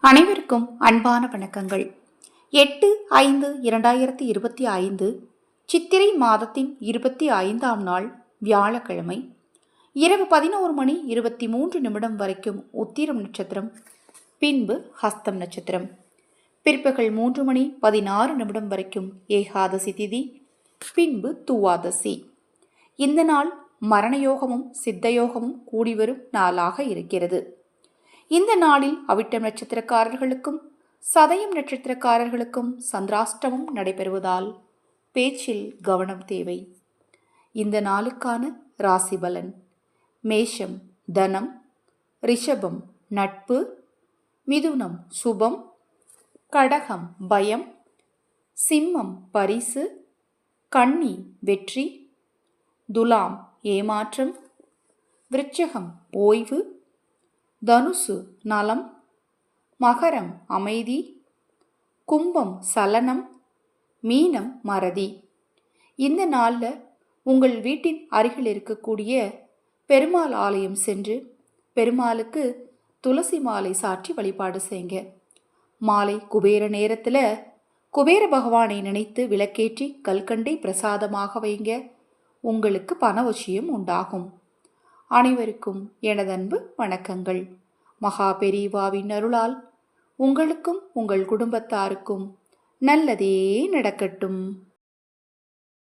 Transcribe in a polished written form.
அனைவருக்கும் அன்பான வணக்கங்கள். 8/5/2025 சித்திரை மாதத்தின் 25ஆம் நாள் வியாழக்கிழமை இரவு 11:23 வரைக்கும் உத்திரம் நட்சத்திரம், பின்பு ஹஸ்தம் நட்சத்திரம், பிற்பகல் 3:16 வரைக்கும் ஏகாதசி திதி, பின்பு துவாதசி. இந்த நாள் மரணயோகமும் சித்தயோகமும் கூடிவரும் நாளாக இருக்கிறது. இந்த நாளில் அவிட்டம் நட்சத்திரக்காரர்களுக்கும் சதயம் நட்சத்திரக்காரர்களுக்கும் சந்திராஷ்டமம் நடைபெறுவதால் பேச்சில் கவனம் தேவை. இந்த நாளுக்கான ராசி பலன்: மேஷம் தனம், ரிஷபம் நட்பு, மிதுனம் சுபம், கடகம் பயம், சிம்மம் பரிசு, கன்னி வெற்றி, துலாம் ஏமாற்றம், விருச்சிகம் ஓய்வு, தனுசு நலம், மகரம் அமைதி, கும்பம் சலனம், மீனம் மறதி. இந்த நாளில் உங்கள் வீட்டின் அருகில் இருக்கக்கூடிய பெருமாள் ஆலயம் சென்று பெருமாளுக்கு துளசி மாலை சாற்றி வழிபாடு செய்யுங்க. மாலை குபேர நேரத்தில் குபேர பகவானை நினைத்து விளக்கேற்றி கல்கண்டை பிரசாதமாக வைங்க. உங்களுக்கு பணவசியம் உண்டாகும். அனைவருக்கும் எனது அன்பு வணக்கங்கள். மகா பெரியவாவின் அருளால் உங்களுக்கும் உங்கள் குடும்பத்தாருக்கும் நல்லதே நடக்கட்டும்.